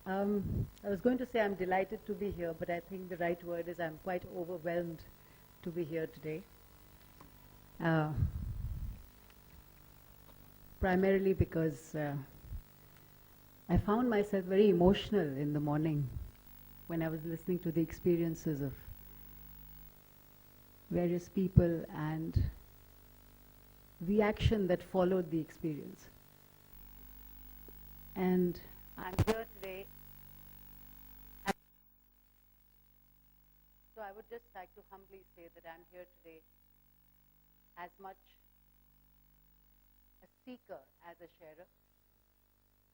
I was going to say I'm delighted to be here, but I think the right word is I'm quite overwhelmed to be here today. Primarily because I found myself very emotional in the morning when I was listening to the experiences of various people and the action that followed the experience. And I'm here today. So I would just like to humbly say that I'm here today as much a seeker as a sharer.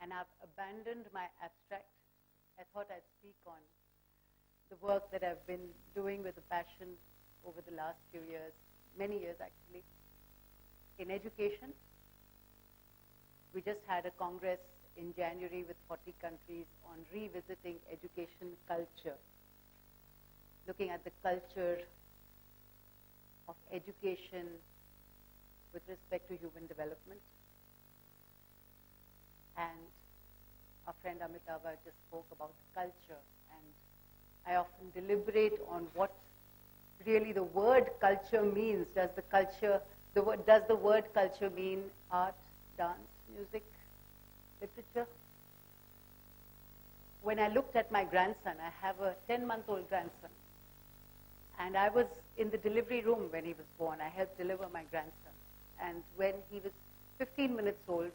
And I've abandoned my abstract. I thought I'd speak on the work that I've been doing with a passion over the last few years, many years actually, in education. We just had a congress in January with 40 countries on revisiting education culture, looking at the culture of education with respect to human development. And our friend Amitava just spoke about culture, and I often deliberate on what really the word culture means. Does the word culture mean art, dance, music, literature? When I looked at my grandson, I have a 10-month-old grandson, and I was in the delivery room when he was born. I helped deliver my grandson. And when he was 15 minutes old,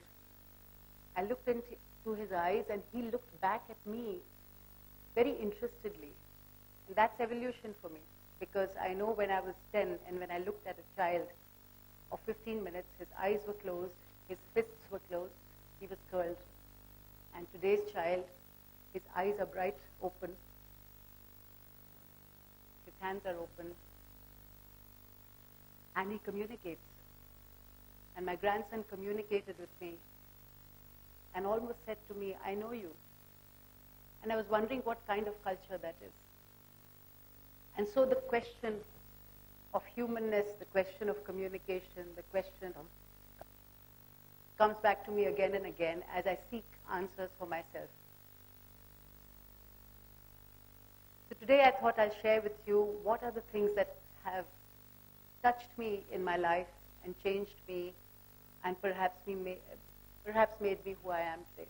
I looked into his eyes and he looked back at me very interestedly. And that's evolution for me, because I know when I was 10 and when I looked at a child of 15 minutes, his eyes were closed, his fists were closed, he was curled. And today's child, his eyes are bright open, his hands are open, and he communicates. And my grandson communicated with me and almost said to me, "I know you." And I was wondering what kind of culture that is. And so the question of humanness, the question of communication, the question of comes back to me again and again as I seek answers for myself. So today I thought I'll share with you what are the things that have touched me in my life and changed me and perhaps made me who I am today.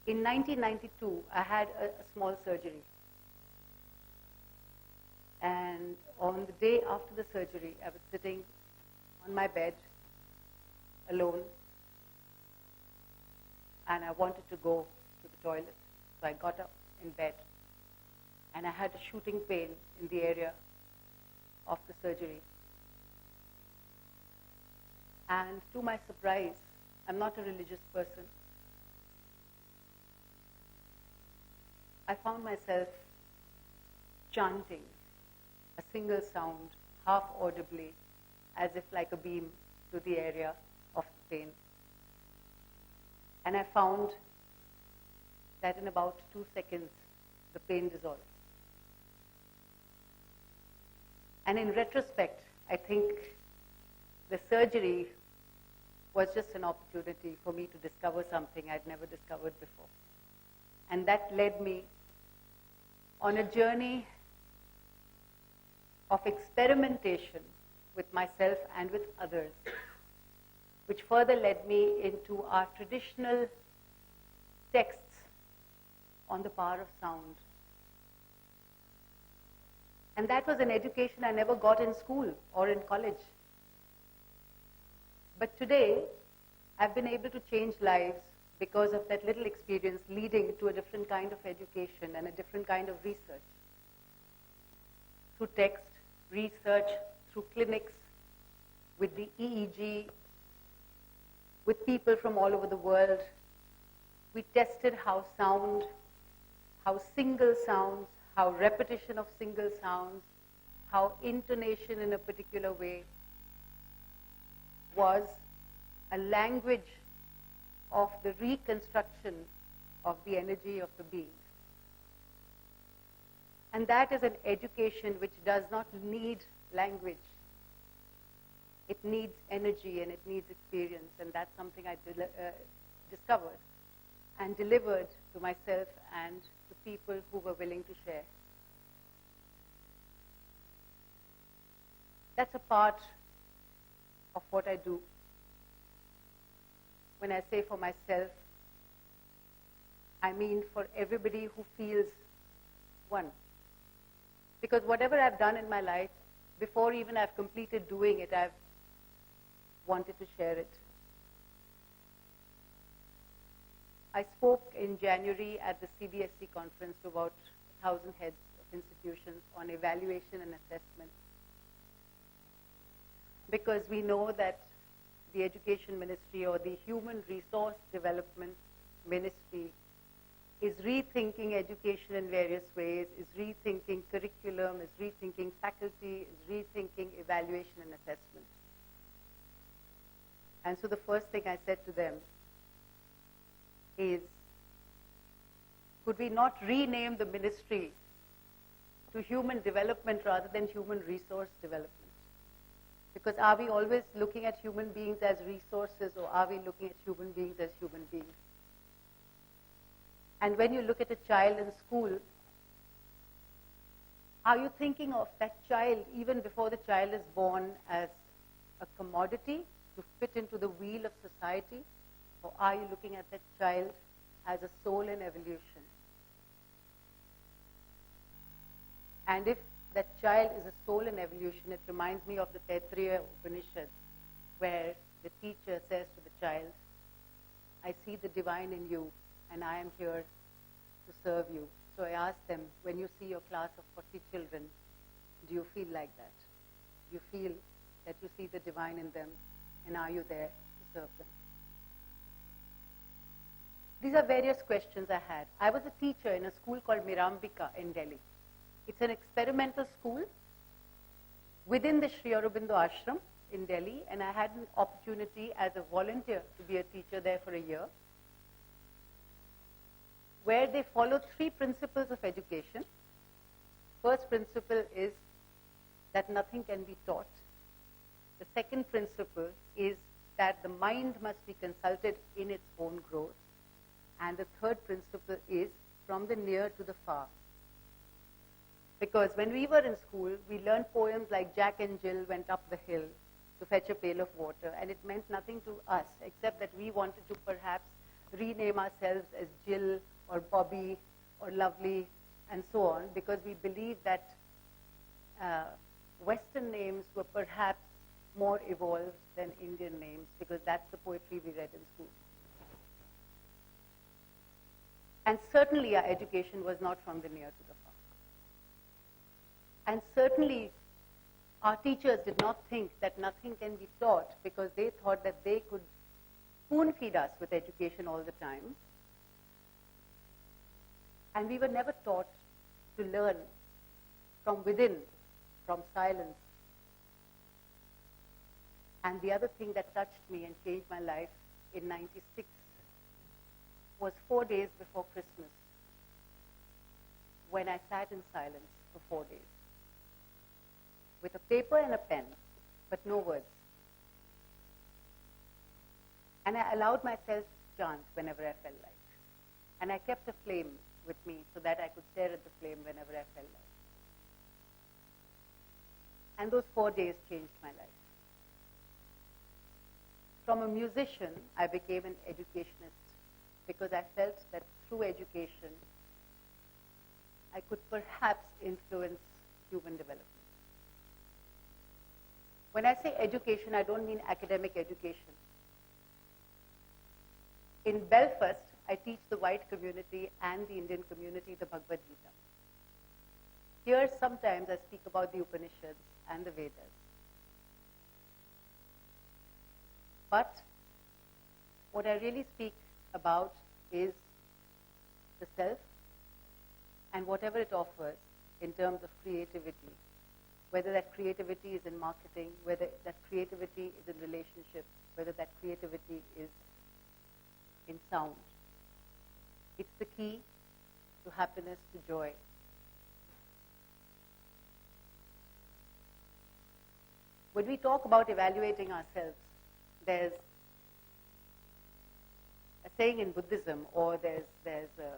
In 1992, I had a small surgery. And on the day after the surgery, I was sitting on my bed alone, and I wanted to go to the toilet. So I got up in bed, and I had a shooting pain in the area of the surgery. And to my surprise, I'm not a religious person. I found myself chanting a single sound, half audibly, as if like a beam to the area of the pain. And I found that in about 2 seconds, the pain dissolved. And in retrospect, I think the surgery was just an opportunity for me to discover something I'd never discovered before. And that led me on a journey of experimentation with myself and with others, which further led me into our traditional texts on the power of sound. And that was an education I never got in school or in college. But today, I've been able to change lives because of that little experience leading to a different kind of education and a different kind of research. Through text, research, through clinics, with the EEG, with people from all over the world, we tested how sound, how single sounds, how repetition of single sounds, how intonation in a particular way was a language of the reconstruction of the energy of the being. And that is an education which does not need language. It needs energy and it needs experience, and that's something I discovered and delivered to myself and to people who were willing to share. That's a part of what I do. When I say for myself, I mean for everybody who feels one. Because whatever I've done in my life, before even I've completed doing it, I've wanted to share it. I spoke in January at the CBSE conference to about 1,000 heads of institutions on evaluation and assessment. Because we know that the Education Ministry or the Human Resource Development Ministry is rethinking education in various ways, is rethinking curriculum, is rethinking faculty, is rethinking evaluation and assessment. And so the first thing I said to them is, could we not rename the ministry to human development rather than human resource development? Because are we always looking at human beings as resources, or are we looking at human beings as human beings? And when you look at a child in school, are you thinking of that child, even before the child is born, as a commodity to fit into the wheel of society? Or are you looking at that child as a soul in evolution? And if that child is a soul in evolution, it reminds me of the Taittiriya Upanishad, where the teacher says to the child, I see the divine in you, and I am here to serve you. So I asked them, when you see your class of 40 children, do you feel like that? Do you feel that you see the divine in them, and are you there to serve them? These are various questions I had. I was a teacher in a school called Mirambika in Delhi. It's an experimental school within the Sri Aurobindo Ashram in Delhi, and I had an opportunity as a volunteer to be a teacher there for a year, where they follow 3 principles of education. First principle is that nothing can be taught. The second principle is that the mind must be consulted in its own growth. And the third principle is from the near to the far. Because when we were in school, we learned poems like Jack and Jill went up the hill to fetch a pail of water, and it meant nothing to us except that we wanted to perhaps rename ourselves as Jill or Bobby or Lovely and so on, because we believed that Western names were perhaps more evolved than Indian names, because that's the poetry we read in school. And certainly our education was not from the near to the far. And certainly our teachers did not think that nothing can be taught, because they thought that they could spoon feed us with education all the time. And we were never taught to learn from within, from silence. And the other thing that touched me and changed my life in '96 was 4 days before Christmas, when I sat in silence for 4 days, with a paper and a pen, but no words. And I allowed myself to chant whenever I felt like. And I kept a flame with me so that I could stare at the flame whenever I felt like. And those 4 days changed my life. From a musician, I became an educationist, because I felt that through education, I could perhaps influence human development. When I say education, I don't mean academic education. In Belfast, I teach the white community and the Indian community the Bhagavad Gita. Here, sometimes I speak about the Upanishads and the Vedas. But what I really speak about is the self and whatever it offers in terms of creativity, whether that creativity is in marketing, whether that creativity is in relationships, whether that creativity is in sound. It's the key to happiness, to joy. When we talk about evaluating ourselves, there's a saying in Buddhism, or there's a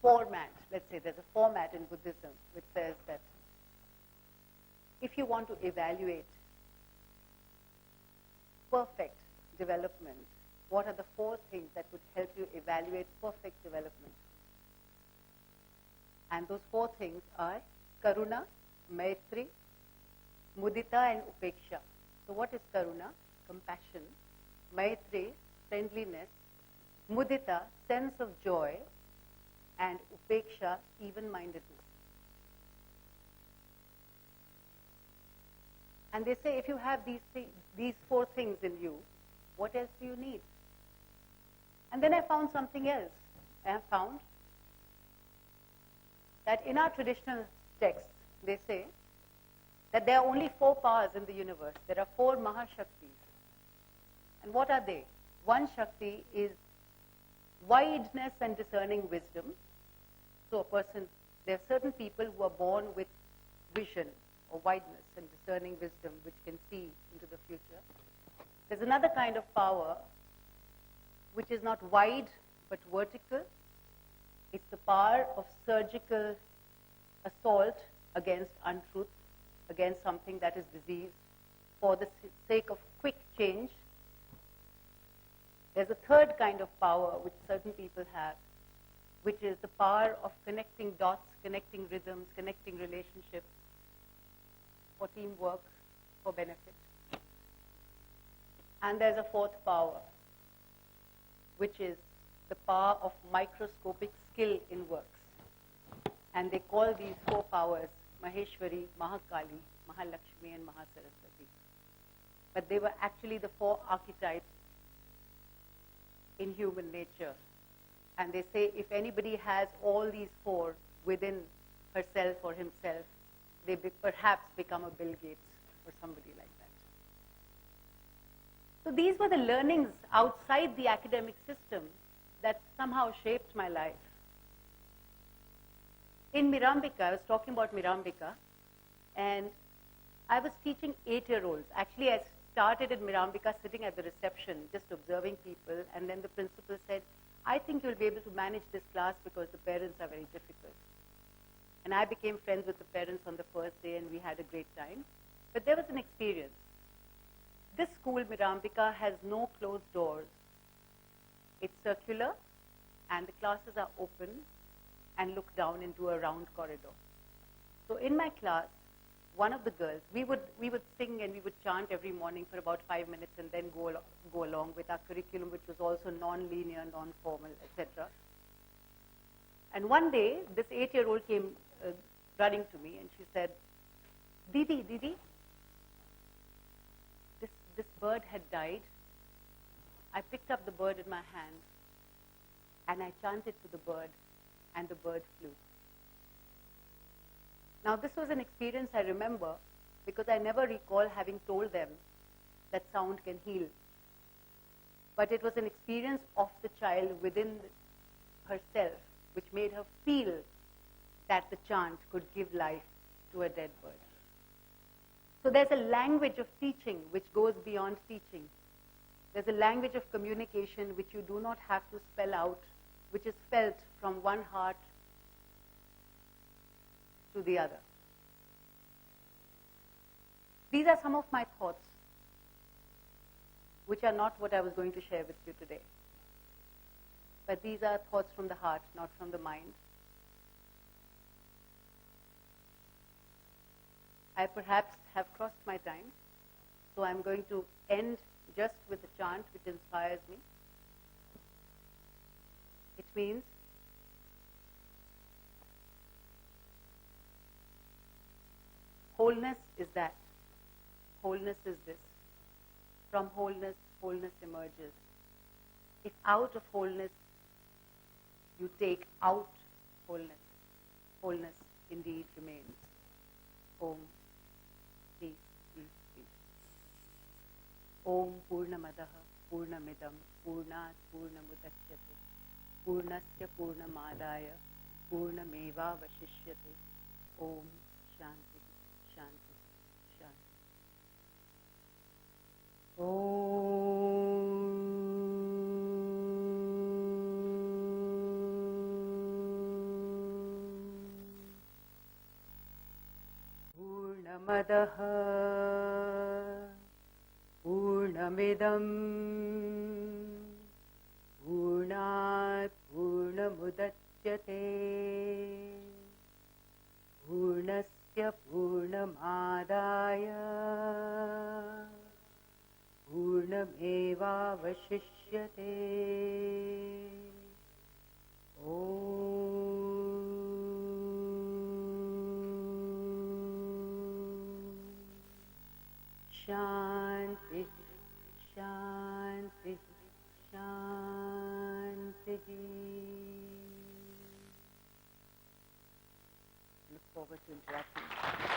format, let's say there's a format in Buddhism which says that if you want to evaluate perfect development, what are the 4 things that would help you evaluate perfect development? And those 4 things are Karuna, Maitri, Mudita and Upeksha. So what is Karuna? Compassion. Maitri, friendliness. Mudita, sense of joy. And Upeksha, even-mindedness. And they say if you have these 4 things in you, what else do you need? And then I found something else. I have found that in our traditional texts, they say that there are only 4 powers in the universe. There are 4 Mahashaktis. And what are they? One Shakti is wideness and discerning wisdom. So there are certain people who are born with vision or wideness and discerning wisdom which can see into the future. There's another kind of power which is not wide but vertical. It's the power of surgical assault against untruth, against something that is disease, for the sake of quick change. There's a third kind of power which certain people have, which is the power of connecting dots, connecting rhythms, connecting relationships, for teamwork, for benefit. And there's a 4th power, which is the power of microscopic skill in works. And they call these 4 powers Maheshwari, Mahakali, Mahalakshmi and Mahasaraswati. But they were actually the 4 archetypes in human nature. And they say if anybody has all these 4 within herself or himself, they perhaps become a Bill Gates or somebody like that. So these were the learnings outside the academic system that somehow shaped my life. In Mirambika, I was talking about Mirambika, and I was teaching 8-year-olds. Actually, I started in Mirambika sitting at the reception, just observing people, and then the principal said, I think you'll be able to manage this class because the parents are very difficult. And I became friends with the parents on the first day, and we had a great time. But there was an experience. This school, Mirambika, has no closed doors. It's circular, and the classes are open and look down into a round corridor. So in my class, one of the girls, we would sing and we would chant every morning for about 5 minutes and then go along with our curriculum, which was also non-linear, non-formal, etc. And one day, this 8-year-old came running to me and she said, Didi, this bird had died. I picked up the bird in my hand and I chanted to the bird, and the bird flew. Now this was an experience I remember because I never recall having told them that sound can heal. But it was an experience of the child within herself which made her feel that the chant could give life to a dead bird. So there's a language of teaching which goes beyond teaching. There's a language of communication which you do not have to spell out, which is felt from one heart to the other. These are some of my thoughts, which are not what I was going to share with you today. But these are thoughts from the heart, not from the mind. I perhaps have crossed my time, so I'm going to end just with a chant which inspires me. It means, wholeness is that. Wholeness is this. From wholeness, wholeness emerges. If out of wholeness you take out wholeness, wholeness indeed remains. Om. Peace, peace, peace. Om Purnamadaha Purnamidam Purnat Purnamudachyate Purnasya Purnamadaya Purnameva Vashishyate. Om Shanti, Shanti, Shanti. पूर्णमदः पूर्णमिदं पूर्णात् पूर्णमुदच्यते पूर्णस्य पूर्णमादाय पूर्णमेवावशिष्यते शांति शांति शांति. Look forward to interacting.